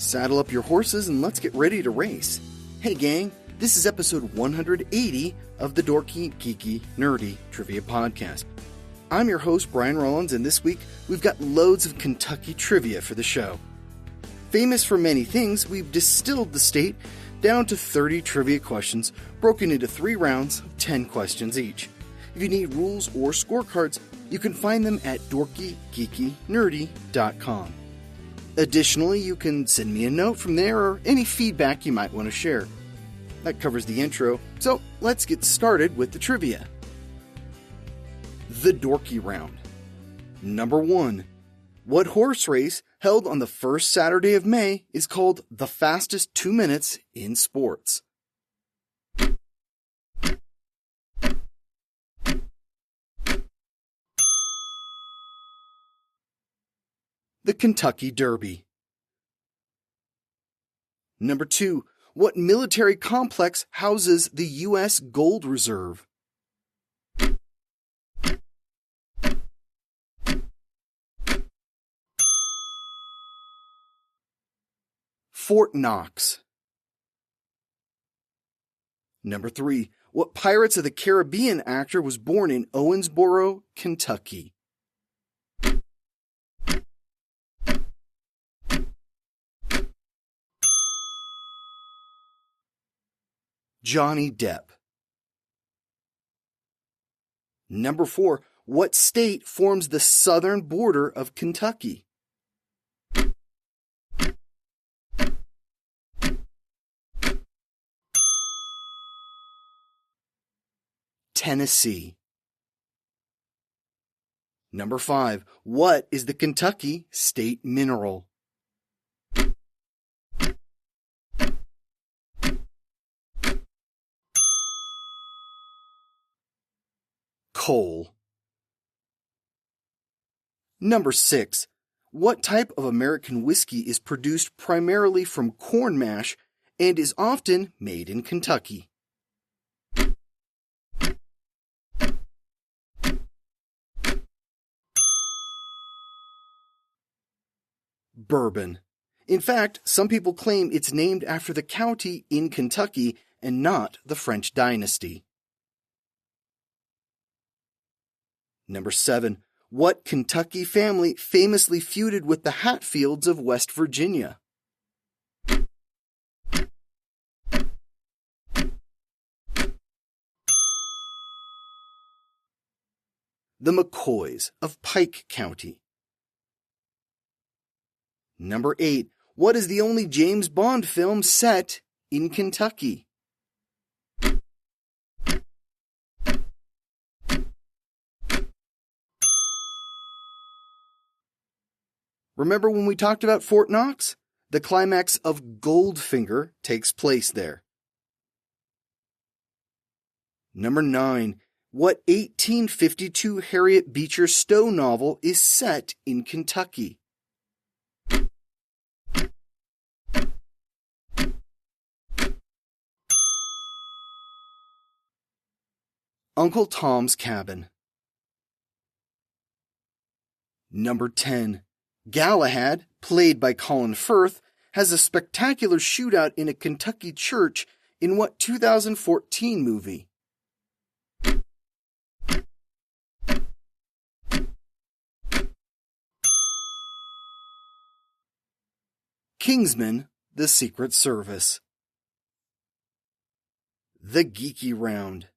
Saddle up your horses and let's get ready to race. Hey gang, this is episode 180 of the Dorky, Geeky, Nerdy Trivia Podcast. I'm your host, Brian Rollins, and this week we've got loads of Kentucky trivia for the show. Famous for many things, we've distilled the state down to 30 trivia questions broken into 3 rounds of 10 questions each. If you need rules or scorecards, you can find them at dorkygeekynerdy.com. Additionally, you can send me a note from there or any feedback you might want to share. That covers the intro, so let's get started with the trivia. The Dorky Round. Number 1. What horse race held on the first Saturday of May is called the fastest 2 minutes in sports? The Kentucky Derby. Number 2. What military complex houses the U.S. Gold Reserve? Fort Knox. Number 3. What Pirates of the Caribbean actor was born in Owensboro, Kentucky? Johnny Depp. Number 4. What state forms the southern border of Kentucky? Tennessee. Number 5. What is the Kentucky state mineral? Coal. Number 6. What type of American whiskey is produced primarily from corn mash and is often made in Kentucky? Bourbon. In fact, some people claim it's named after the county in Kentucky and not the French dynasty. Number 7. What Kentucky family famously feuded with the Hatfields of West Virginia? The McCoys of Pike County. Number 8. What is the only James Bond film set in Kentucky? Remember when we talked about Fort Knox? The climax of Goldfinger takes place there. Number 9. What 1852 Harriet Beecher Stowe novel is set in Kentucky? Uncle Tom's Cabin. Number 10. Galahad, played by Colin Firth, has a spectacular shootout in a Kentucky church in what 2014 movie? Kingsman: The Secret Service. The Geeky Round.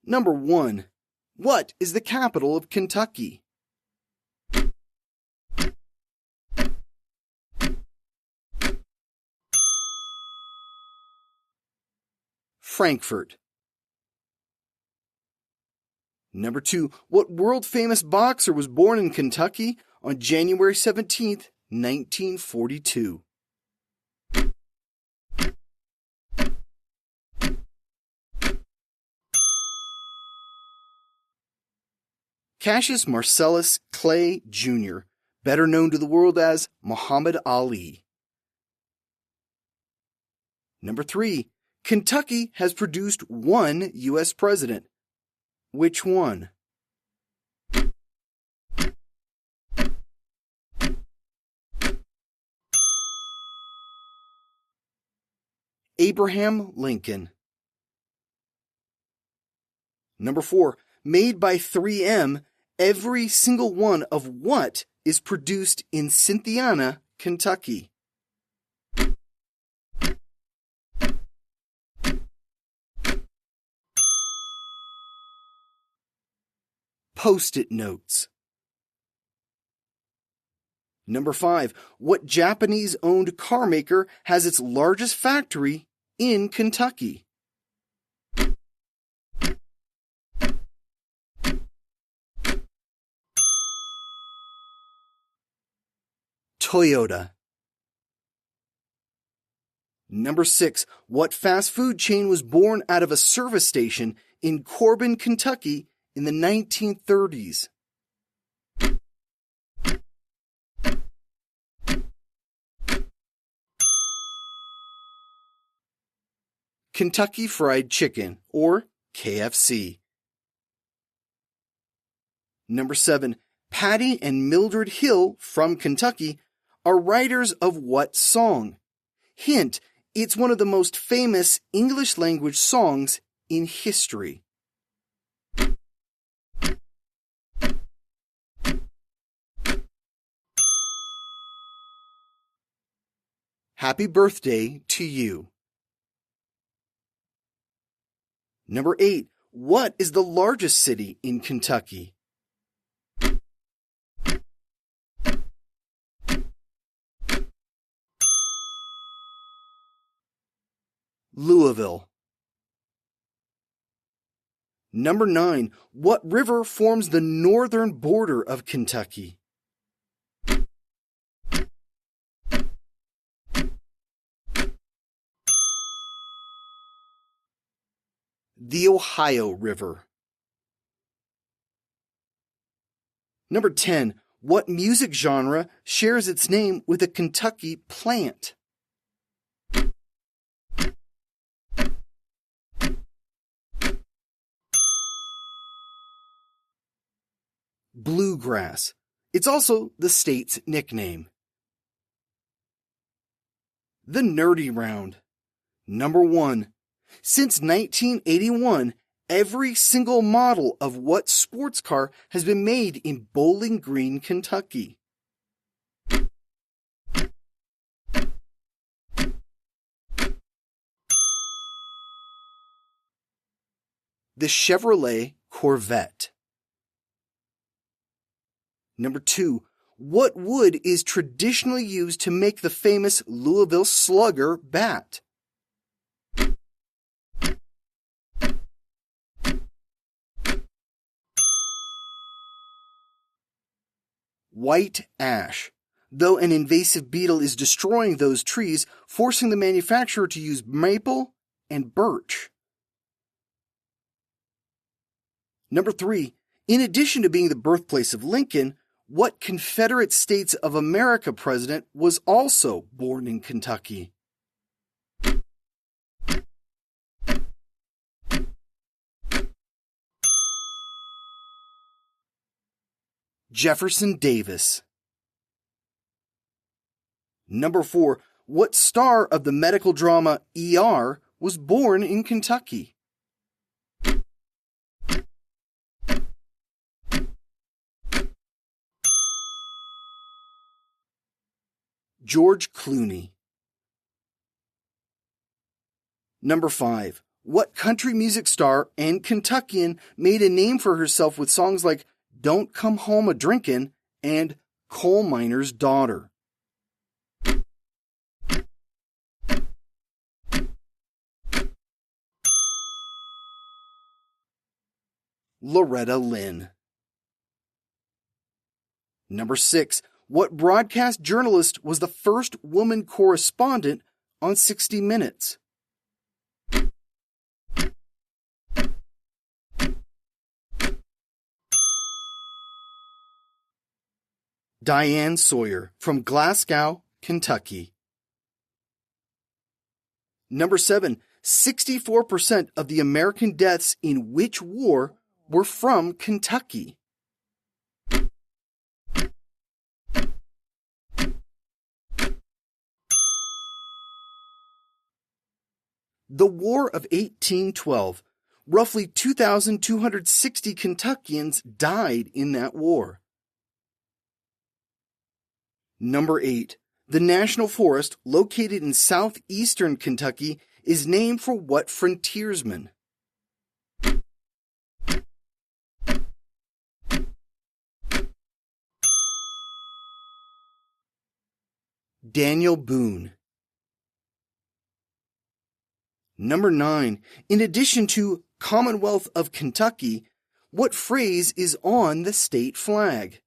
Number 1. What is the capital of Kentucky? Frankfurt. Number 2. What world-famous boxer was born in Kentucky on January 17th, 1942? Cassius Marcellus Clay, Jr., better known to the world as Muhammad Ali. Number 3. Kentucky has produced one U.S. president. Which one? Abraham Lincoln. Number 4, made by 3M, every single one of what is produced in Cynthiana, Kentucky? Post-it notes. Number 5, what Japanese-owned car maker has its largest factory in Kentucky? Toyota. Number 6, what fast food chain was born out of a service station in Corbin, Kentucky in the 1930s? Kentucky Fried Chicken, or KFC. Number 7, Patty and Mildred Hill from Kentucky are writers of what song? Hint, it's one of the most famous English-language songs in history. Happy birthday to you. Number 8, what is the largest city in Kentucky? Louisville. Number 9, what river forms the northern border of Kentucky? The Ohio River. Number 10, what music genre shares its name with a Kentucky plant? Bluegrass. It's also the state's nickname. The Nerdy Round. Number 1. Since 1981, every single model of what sports car has been made in Bowling Green, Kentucky? The Chevrolet Corvette. Number 2. What wood is traditionally used to make the famous Louisville Slugger bat? White ash, though an invasive beetle is destroying those trees, forcing the manufacturer to use maple and birch. Number 3. In addition to being the birthplace of Lincoln, what Confederate States of America president was also born in Kentucky? Jefferson Davis. Number 4. What star of the medical drama ER was born in Kentucky? George Clooney. Number 5. What country music star and Kentuckian made a name for herself with songs like Don't Come Home a-Drinkin' and Coal Miner's Daughter? Loretta Lynn. Number 6. What broadcast journalist was the first woman correspondent on 60 Minutes? Diane Sawyer from Glasgow, Kentucky. Number 7. 64% of the American deaths in which war were from Kentucky? The War of 1812. Roughly 2,260 Kentuckians died in that war. Number 8. The National Forest, located in southeastern Kentucky, is named for what frontiersman? Daniel Boone. Number 9. In addition to Commonwealth of Kentucky, what phrase is on the state flag?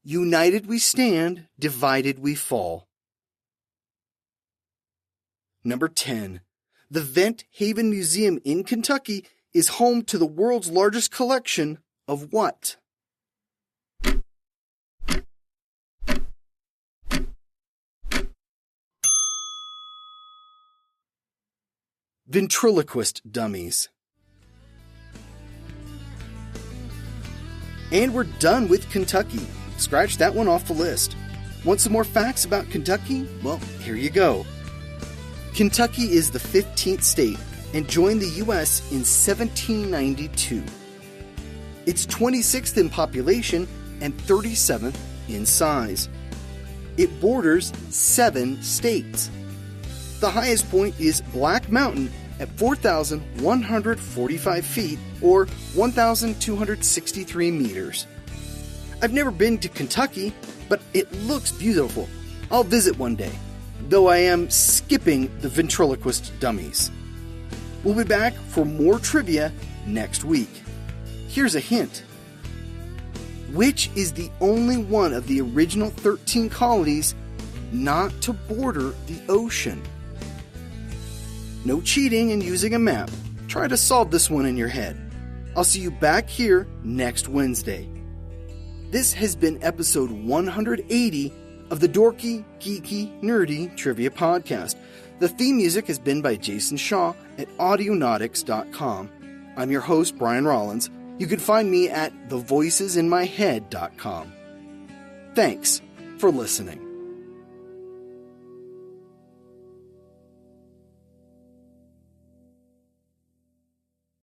United we stand, divided we fall. Number 10. The Vent Haven Museum in Kentucky is home to the world's largest collection of what? Ventriloquist dummies. And we're done with Kentucky. Scratch that one off the list. Want some more facts about Kentucky? Well, here you go. Kentucky is the 15th state and joined the U.S. in 1792. It's 26th in population and 37th in size. It borders 7 states. The highest point is Black Mountain at 4,145 feet or 1,263 meters. I've never been to Kentucky, but it looks beautiful. I'll visit one day, though I am skipping the ventriloquist dummies. We'll be back for more trivia next week. Here's a hint. Which is the only one of the original 13 colonies not to border the ocean? No cheating and using a map. Try to solve this one in your head. I'll see you back here next Wednesday. This has been episode 180 of the Dorky, Geeky, Nerdy Trivia Podcast. The theme music has been by Jason Shaw at Audionautics.com. I'm your host, Brian Rollins. You can find me at thevoicesinmyhead.com. Thanks for listening.